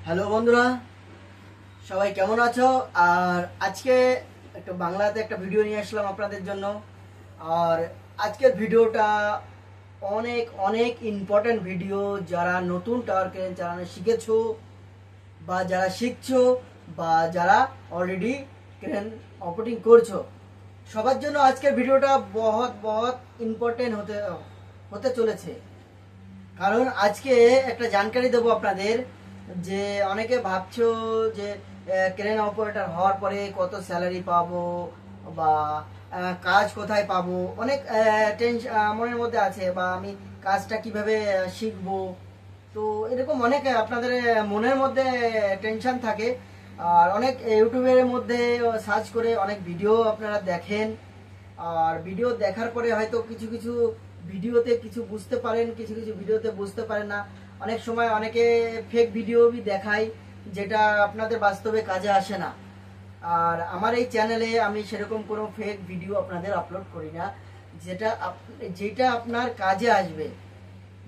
Hello বন্ধুরা, সবাই কেমন আছো? আর আজকে একটা বাংলাতে একটা ভিডিও নিয়ে আসলাম আপনাদের জন্য। আর আজকের ভিডিওটা অনেক অনেক ইম্পর্টেন্ট ভিডিও। যারা নতুন টাওয়ার ক্রেন চালানো শিখেছো বা যারা শিখছো বা যারা অলরেডি ক্রেন অপারেটিং করছো, সবার জন্য আজকের ভিডিওটা বহুত বহুত ইম্পর্টেন্ট হতে হতে চলেছে। কারণ আজকে একটা জানকারি দেবো আপনাদের, যে অনেকে ভাবছো যে ক্রেন অপারেটর হওয়ার পরে কত স্যালারি পাবো বা কাজ কোথায় পাবো, অনেক টেনশন মনের মধ্যে আছে, বা আমি কাজটা কিভাবে শিখবো। তো এরকম অনেক আপনাদের মনের মধ্যে টেনশন থাকে। আর অনেক ইউটিউবের মধ্যে সার্চ করে অনেক ভিডিও আপনারা দেখেন। আর ভিডিও দেখার পরে হয়তো কিছু কিছু ভিডিওতে কিছু বুঝতে পারেন, কিছু কিছু ভিডিওতে বুঝতে পারেন না। অনেক সময় অনেকে ফেক ভিডিও দেখায়, যেটা আপনাদের বাস্তবে কাজে আসে না। আর আমার এই চ্যানেলে আমি সেরকম কোনো ফেক ভিডিও আপনাদের আপলোড করি না। যেটা আপনার কাজে আসবে,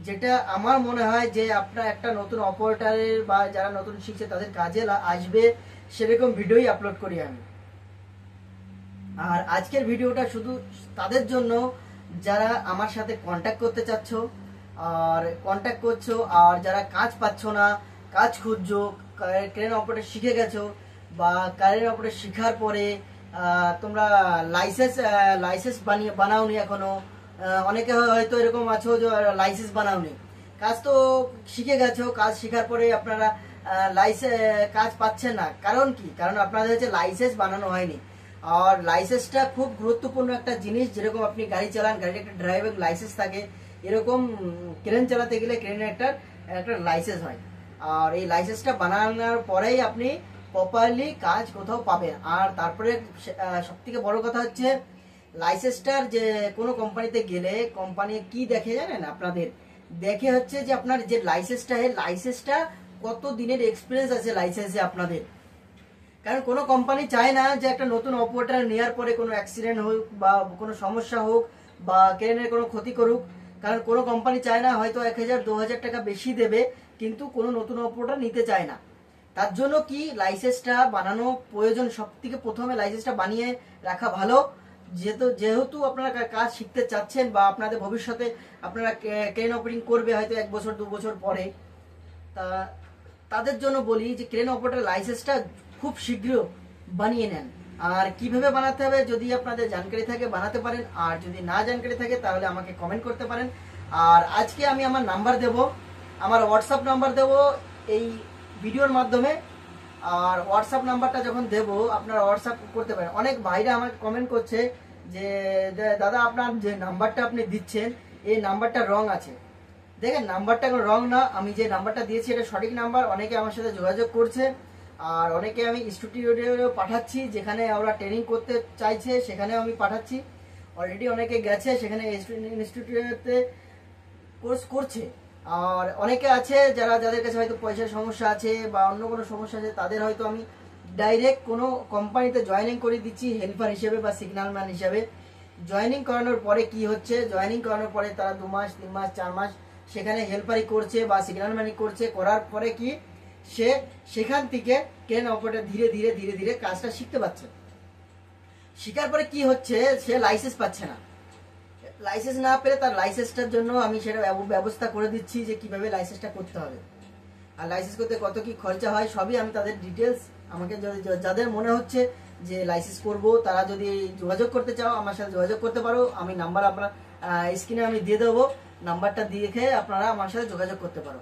যেটা আমার মনে হয় যে আপনার একটা নতুন অপারেটরের বা যারা নতুন শিখছে তাদের কাজে আসবে, সেরকম ভিডিওই আপলোড করি আমি। আর আজকের ভিডিওটা শুধু তাদের জন্য যারা আমার সাথে কন্ট্যাক্ট করতে চাচ্ছ আর কন্ট্যাক্ট করছো, আর যারা কাজ পাচ্ছ না, কাজ খুঁজছো, ক্রেন অপারেটর শিখে গেছো বা ক্রেন অপারেটর শেখার পরে তোমরা লাইসেন্স বানাওনি এখনো। অনেকে হয়তো এরকম আছো যে লাইসেন্স বানাওনি, কাজ তো শিখে গেছো, কাজ শেখার পরে আপনারা কাজ পাচ্ছেন না। কারণ কি? কারণ আপনাদের হচ্ছে লাইসেন্স বানানো হয়নি। আর লাইসেন্সটা খুব গুরুত্বপূর্ণ একটা জিনিস। যেরকম আপনি গাড়ি চালান, গাড়ির একটা ড্রাইভিং লাইসেন্স থাকে, এরকম ক্রেন চালাতে গেলে ক্রেনের একটা লাইসেন্স হয়। আর এই লাইসেন্সটা বানানোর পরেই আপনি প্রপারলি কাজ কোথাও পাবেন। আর তারপরে সব থেকে বড় কথা হচ্ছে লাইসেন্সটার, যে কোনো কোম্পানিতে গেলে কোম্পানি কি দেখে জানেন আপনাদের? দেখে হচ্ছে যে আপনার যে লাইসেন্সটা কত দিনের এক্সপিরিয়েন্স আছে লাইসেন্সে আপনাদের। কারণ কোনো কোম্পানি চায় না যে একটা নতুন অপারেটর নেওয়ার পরে কোনো অ্যাক্সিডেন্ট হোক বা কোনো সমস্যা হোক বা ক্রেনের কোনো ক্ষতি করুক। কারণ কোনো কোম্পানি চায় না হয়তো 1000-2000 টাকা বেশি দেবে, কিন্তু কোনো নতুন অপারেটর নিতে চায় না। তার জন্য কি লাইসেন্সটা বানানো প্রয়োজন। সব থেকে প্রথমে লাইসেন্সটা বানিয়ে রাখা ভালো। যেহেতু আপনারা কাজ শিখতে চাচ্ছেন বা আপনাদের ভবিষ্যতে আপনারা ক্রেন অপারেটিং করবে হয়তো 1 বছর 2 বছর পরে, তা তাদের জন্য বলি যে ক্রেন অপারেটর লাইসেন্সটা খুব শীঘ্র বানিয়ে নেন। আর কিভাবে বানাতে হবে যদি আপনাদের জানকারি থাকে বানাতে পারেন, আর যদি না জানকারি থাকে তাহলে আমাকে কমেন্ট করতে পারেন। আর আজকে আমি আমার নাম্বার দেব, আমার হোয়াটসঅ্যাপ নাম্বার দেব এই ভিডিওর মাধ্যমে। আর হোয়াটসঅ্যাপ নাম্বারটা যখন দেব আপনারা হোয়াটসঅ্যাপ করতে পারেন। অনেক ভাইরা আমাকে কমেন্ট করছে যে দাদা আপনার যে নাম্বারটা আপনি দিচ্ছেন এই নাম্বারটা রং আছে। দেখেন, নাম্বারটা কোনো রং না, আমি যে নাম্বারটা দিয়েছি এটা সঠিক নাম্বার। অনেকে আমার সাথে যোগাযোগ করছে, আর অনেকে আমি স্টুডিও পাঠাচ্ছি, যেখানে ওরা ট্রেনিং করতে চাইছে সেখানেও আমি পাঠাচ্ছি। অলরেডি অনেকে গেছে সেখানে ইনস্টিটিউটে কোর্স করছে। আর অনেকে আছে যাদের কাছে হয়তো পয়সার সমস্যা আছে বা অন্য কোনো সমস্যা আছে, তাদের হয়তো আমি ডাইরেক্ট কোনো কোম্পানিতে জয়েনিং করে দিচ্ছি হেল্পার হিসেবে বা সিগন্যাল ম্যান হিসেবে। জয়েনিং করানোর পরে কি হচ্ছে, জয়েনিং করানোর পরে তারা 2 মাস 3 মাস 4 মাস সেখানে হেল্পারি করছে বা সিগন্যাল ম্যানিং করছে। করার পরে কি সে সেখান থেকে ক্রেন অপারেটর ধীরে ধীরে ধীরে ধীরে কাজটা শিখতে পারছে। শেখার পরে কি হচ্ছে, সে লাইসেন্স পাচ্ছে না। লাইসেন্স না পেলে তার লাইসেন্সটার জন্য আমি সেটা ব্যবস্থা করে দিচ্ছি যে কিভাবে লাইসেন্সটা করতে হবে, আর লাইসেন্স করতে কত কি খরচা হয় সবই আমি তাদের ডিটেলস। আমাকে যাদের মনে হচ্ছে যে লাইসেন্স করব, তারা যদি যোগাযোগ করতে চাও আমার সাথে যোগাযোগ করতে পারো। আমি নাম্বার আপনার স্ক্রিনে আমি দিয়ে দেবো, নাম্বারটা দেখে আপনারা আমার সাথে যোগাযোগ করতে পারো।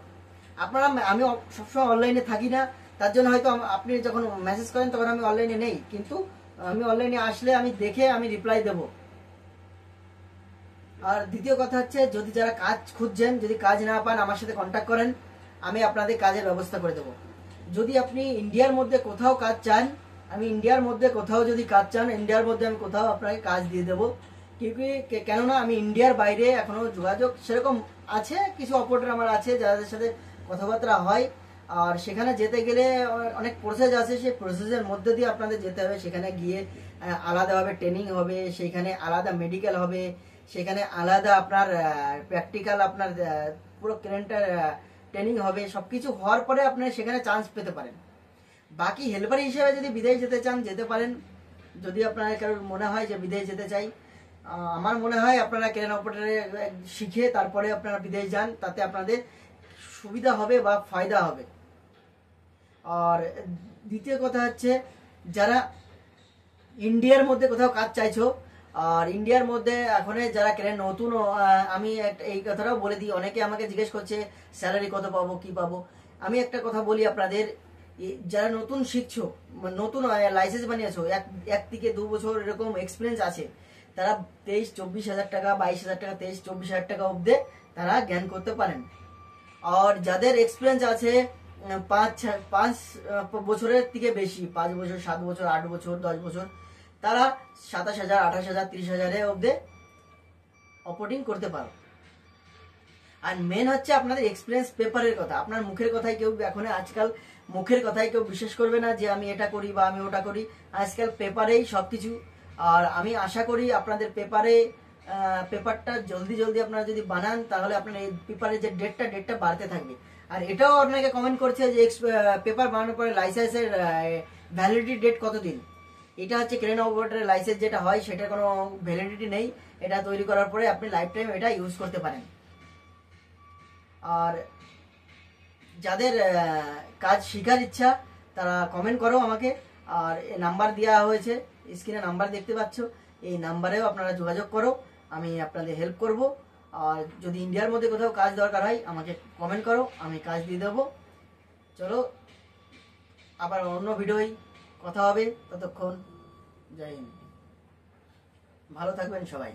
আপনারা, আমি সবসময় অনলাইনে থাকি না, তার জন্য হয়তো আপনি যখন মেসেজ করেন তখন আমি অনলাইনে নেই, কিন্তু আমি অনলাইনে আসলে আমি দেখে আমি রিপ্লাই দেবো। আর দ্বিতীয় কথা হচ্ছে, যদি যারা কাজ খুঁজছেন, যদি কাজ না পান আমার সাথে কন্ট্যাক্ট করেন, আমি আপনাদের কাজের ব্যবস্থা করে দেবো। যদি আপনি ইন্ডিয়ার মধ্যে কোথাও কাজ চান, আমি ইন্ডিয়ার মধ্যে কোথাও যদি কাজ চান, ইন্ডিয়ার মধ্যে আমি কোথাও আপনাকে কাজ দিয়ে দেবো। কেননা আমি ইন্ডিয়ার বাইরে এখনো যোগাযোগ সেরকম আছে, কিছু অপারেটর আমার আছে যাদের সাথে কথাবার্তা হয়। আর সেখানে যেতে গেলে অনেক প্রসেস আছে, সেই প্রসেসের মধ্যে দিয়ে আপনাদের যেতে হবে। সেখানে গিয়ে আলাদাভাবে ট্রেনিং হবে, সেখানে আলাদা মেডিকেল হবে, সেখানে আলাদা আপনার প্র্যাকটিক্যাল, আপনার পুরো ক্রেনটা ট্রেনিং হবে, সব কিছু হওয়ার পরে আপনারা সেখানে চান্স পেতে পারেন। বাকি হেল্পার হিসেবে যদি বিদেশ যেতে চান যেতে পারেন, যদি আপনার কারোর মনে হয় যে বিদেশ যেতে চাই। আমার মনে হয় আপনারা ক্রেন অপারেটরে শিখে তারপরে আপনারা বিদেশ যান, তাতে আপনাদের সুবিধা হবে বা ফায়দা হবে। আর দ্বিতীয় কথা হচ্ছে, যারা ইন্ডিয়ার মধ্যে কোথাও কাজ চাইছো, আর ইন্ডিয়ার মধ্যে এখন যারা ক্রেন নতুন, আমি এই কথাটাও বলে দিই, অনেকে আমাকে জিজ্ঞেস করছে স্যালারি কত পাবো কি পাবো। আমি একটা কথা বলি আপনাদের, যারা নতুন শিখছো, নতুন লাইসেন্স বানিয়েছো, এক থেকে 2 বছর এরকম এক্সপিরিয়েন্স আছে, তারা 23-24 হাজার টাকা, 22 হাজার টাকা, 23-24 হাজার টাকা অব্দে তারা জ্ঞান করতে পারেন। আর যাদের এক্সপিরিয়েন্স আছে 5 বছরের থেকে বেশি, 5 বছর, 7 বছর, 8 বছর, 10 বছর, তারা 27,000, 28,000, 30,000 অব্দে অপারেটিং করতে পারো। আর মেন হচ্ছে আপনাদের এক্সপিরিয়েন্স পেপারের কথা। আপনার মুখের কথায় কেউ এখন আজকাল মুখের কথায় কেউ বিশ্বাস করবে না যে আমি এটা করি বা আমি ওটা করি। আজকাল পেপারেই সবকিছু। আর আমি আশা করি আপনাদের পেপারটা জলদি আপনারা যদি বানান, তাহলে আপনার এই পেপারের যে ডেটটা বাড়তে থাকবে। আর এটাও আপনাকে কমেন্ট করছে যে পেপার বানানোর পরে লাইসেন্সের ভ্যালিডিটি ডেট কতদিন। এটা হচ্ছে ক্রেন অপারেটরের লাইসেন্স যেটা হয়, সেটার কোনো ভ্যালিডিটি নেই। এটা তৈরি করার পরে আপনি লাইফ টাইম এটা ইউজ করতে পারেন। আর যাদের কাজ শেখার ইচ্ছা, তারা কমেন্ট করো আমাকে। আর নাম্বার দেওয়া হয়েছে, স্ক্রিনে নাম্বার দেখতে পাচ্ছ, এই নাম্বারেও আপনারা যোগাযোগ করো, আমি আপনাদের হেল্প করব। আর যদি ইন্ডিয়ার মধ্যে কোথাও কাজ দরকার হয় আমাকে কমেন্ট করো, আমি কাজ দিয়ে দেবো। চলো আবার অন্য ভিডিওয় কথা হবে, ততক্ষণ জয় হিন্দ, ভালো থাকবেন সবাই।